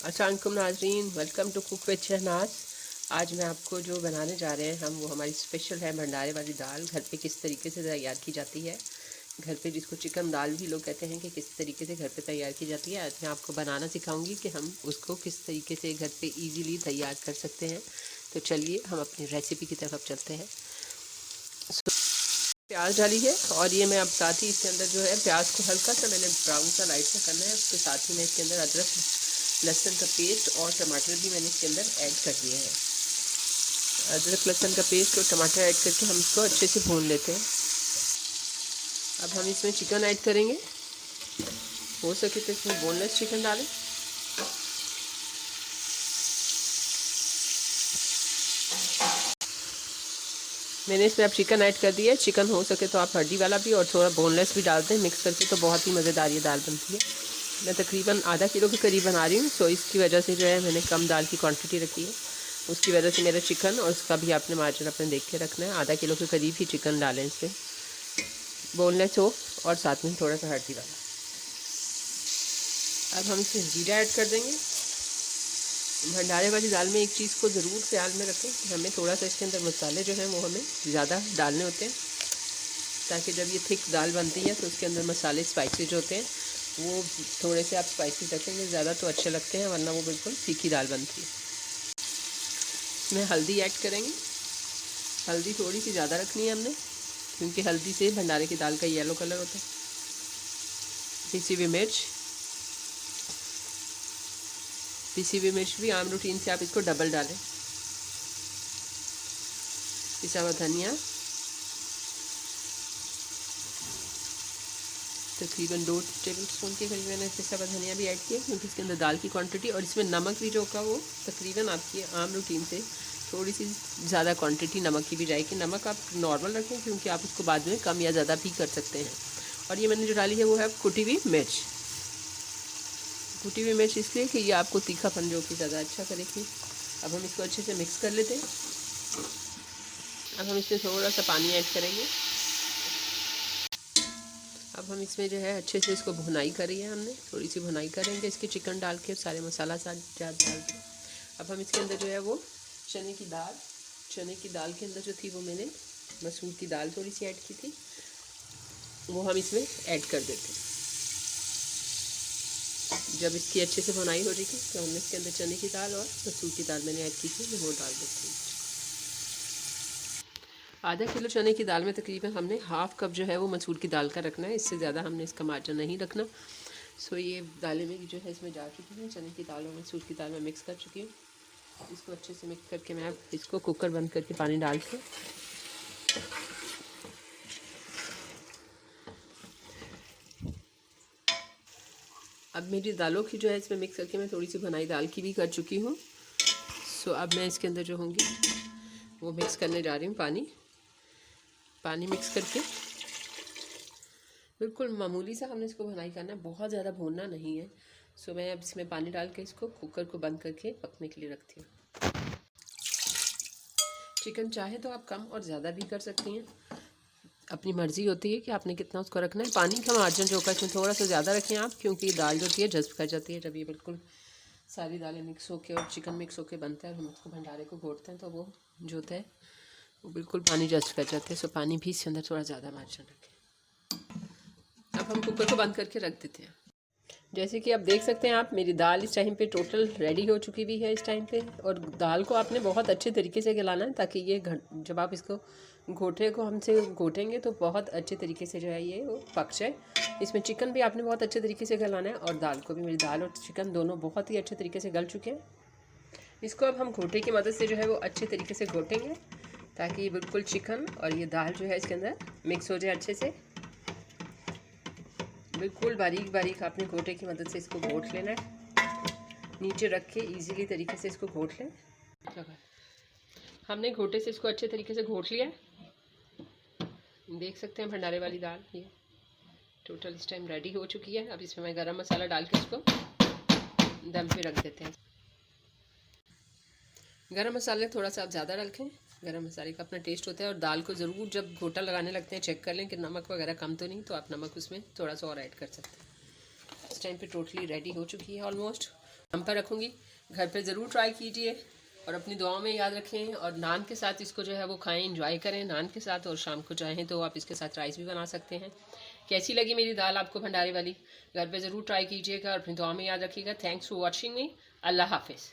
अस्सलामुअलैकुम नाज़रीन, welcome to cook with Shehnaz. आज मैं आपको जो बनाने जा रहे हैं वो हमारी स्पेशल है भंडारे वाली दाल। घर पे किस तरीके से तैयार की जाती है, घर पे जिसको चिकन दाल भी लोग कहते हैं कि किस तरीके से घर पे तैयार की जाती है। आज मैं आपको बनाना सिखाऊंगी कि हम उसको किस तरीके से घर पे इजीली तैयार कर सकते हैं। तो चलिए हम अपनी रेसिपी की तरफ चलते हैं। प्याज डाली है और ये मैं अब साथ ही इसके अंदर जो है प्याज को हल्का सा मैंने ब्राउन सा लाइट सा करना है। उसके साथ ही मैं इसके अंदर अदरक लहसुन का पेस्ट और टमाटर भी मैंने इसके अंदर ऐड कर दिए हैं। अदरक लहसुन का पेस्ट और टमाटर ऐड करके हम इसको अच्छे से भून लेते हैं। अब हम इसमें चिकन ऐड करेंगे। हो सके तो इसमें बोनलेस चिकन डालें। मैंने इसमें अब चिकन ऐड कर दिया है। चिकन हो सके तो आप हड्डी वाला भी और थोड़ा बोनलेस भी डाल दें मिक्स करके, तो बहुत ही मज़ेदार ये दाल बनती है। मैं तकरीबन आधा किलो के करीब बना रही हूँ, सो इसकी वजह से जो है मैंने कम दाल की क्वांटिटी रखी है। उसकी वजह से मेरा चिकन और उसका भी आपने मार्जिन अपने देख के रखना है। आधा किलो के करीब ही चिकन डालें इसमें, बोनलेस हो और साथ में थोड़ा सा हड्डी वाला। अब हम इसमें जीरा ऐड कर देंगे। भंडारे वाली दाल में एक चीज़ को ज़रूर ख्याल में रखें कि हमें थोड़ा सा इसके अंदर मसाले जो हैं वो हमें ज़्यादा डालने होते हैं, ताकि जब ये थिक दाल बनती है तो उसके अंदर मसाले स्पाइसी जो होते हैं वो थोड़े से आप स्पाइसी रखेंगे ज़्यादा तो अच्छे लगते हैं, वरना वो बिल्कुल फीकी दाल बनती है। इसमें हल्दी ऐड करेंगे। हल्दी थोड़ी सी ज़्यादा रखनी है हमने, क्योंकि हल्दी से भंडारे की दाल का येलो कलर होता है। पिसी हुई मिर्च, पिसी हुई मिर्च भी आम रूटीन से आप इसको डबल डालें। पिसा हुआ धनिया तकरीबन 2 टेबलस्पून के करीब मैंने पिसा हुआ धनिया भी ऐड किया, क्योंकि इसके अंदर दाल की क्वांटिटी और इसमें नमक भी जो का वो तकरीबन आपकी आम रूटीन से थोड़ी सी ज़्यादा क्वांटिटी नमक की भी जाएगी। नमक आप नॉर्मल रखें, क्योंकि आप उसको बाद में कम या ज़्यादा भी कर सकते हैं। और ये मैंने जो डाली है वो है कुटी हुई मिर्च। कुटी हुई मिर्च इसलिए कि ये आपको तीखापन जो कि ज़्यादा अच्छा करेगी। अब हम इसको अच्छे से मिक्स कर लेते हैं। अब हम इसमें थोड़ा सा पानी ऐड करेंगे। अब हम इसमें जो है अच्छे से इसको भुनाई करी है हमने, थोड़ी सी भुनाई करेंगे इसके चिकन डाल के, सारे मसाला डाल के। अब हम इसके अंदर जो है वो चने की दाल के अंदर जो थी वो मैंने मसूर की दाल थोड़ी सी ऐड की थी, वो हम इसमें ऐड कर देते हैं। जब इसकी अच्छे से भुनाई हो जाएगी तो हमने इसके अंदर चने की दाल और मसूर की दाल मैंने ऐड की थी, वो डाल देते हैं। आधा किलो चने की दाल में तकरीबन हमने हाफ़ कप जो है वो मसूर की दाल का रखना है, इससे ज़्यादा हमने इसका मार्जिन नहीं रखना। सो ये दालें मेरी जो है इसमें जा चुकी हैं। चने की दाल और मसूर की दाल में मिक्स कर चुकी हूँ। इसको अच्छे से मिक्स करके मैं अब इसको कुकर बंद करके पानी डाल के अब मेरी दालों की जो है इसमें मिक्स करके मैं थोड़ी सी भुनाई दाल की भी कर चुकी हूँ। सो अब मैं इसके अंदर जो होंगी वो मिक्स करने जा रही हूँ। पानी मिक्स करके बिल्कुल मामूली सा हमने इसको भुनाई करना है, बहुत ज़्यादा भूनना नहीं है। सो मैं अब इसमें पानी डाल के इसको कुकर को बंद करके पकने के लिए रखती हूँ। चिकन चाहे तो आप कम और ज़्यादा भी कर सकती हैं, अपनी मर्ज़ी होती है कि आपने कितना उसको रखना है। पानी का मार्जिन जो का इसमें थोड़ा सा ज़्यादा रखें आप, क्योंकि दाल जो होती है जज्ब कर जाती है। जब ये बिल्कुल सारी दालें मिक्स होके और चिकन मिक्स होके बनता है और हम उसको भंडारे को घोटते हैं तो वो जो होता है वो बिल्कुल पानी जज्ब कर जाते हैं। सो पानी भी इसके अंदर थोड़ा ज़्यादा मार्जिन रखें। अब हम कुकर को बंद करके रख देते हैं। जैसे कि आप देख सकते हैं, आप मेरी दाल इस टाइम पे टोटल रेडी हो चुकी भी है इस टाइम पे। और दाल को आपने बहुत अच्छे तरीके से गलाना है, ताकि ये जब आप इसको घोटे को हमसे घोटेंगे तो बहुत अच्छे तरीके से जो है ये वो पक जाए। इसमें चिकन भी आपने बहुत अच्छे तरीके से गलाना है और दाल को भी। मेरी दाल और चिकन दोनों बहुत ही अच्छे तरीके से गल चुके हैं। इसको अब हम घोटे की मदद से जो है वो अच्छे तरीके से घोटेंगे, ताकि बिल्कुल चिकन और ये दाल जो है इसके अंदर मिक्स हो जाए अच्छे से। बिल्कुल बारीक बारीक आपने घोटे की मदद से इसको घोट लेना है। नीचे रख के इजीली तरीके से इसको घोट लें। हमने घोटे से इसको अच्छे तरीके से घोट लिया है। देख सकते हैं भंडारे वाली दाल ये टोटल इस टाइम रेडी हो चुकी है। अब इसमें मैं गरम मसाला डाल के इसको दम पे रख देते हैं। गरम मसाले थोड़ा सा आप ज़्यादा रखें, गरम मसाले का अपना टेस्ट होता है। और दाल को ज़रूर जब घोटा लगाने लगते हैं चेक कर लें कि नमक वगैरह कम तो नहीं, तो आप नमक उसमें थोड़ा सा और ऐड कर सकते हैं। इस टाइम पे टोटली रेडी हो चुकी है ऑलमोस्ट। हम पर रखूँगी, घर पे ज़रूर ट्राई कीजिए और अपनी दुआओं में याद रखें। और नान के साथ इसको जो है वो खाएं, इंजॉय करें नान के साथ। और शाम को चाहें तो आप इसके साथ राइस भी बना सकते हैं। कैसी लगी मेरी दाल आपको भंडारे वाली? घर पे ज़रूर ट्राई कीजिएगा और अपनी दुआ में याद रखिएगा। Thanks for watching me. अल्लाह हाफिज़।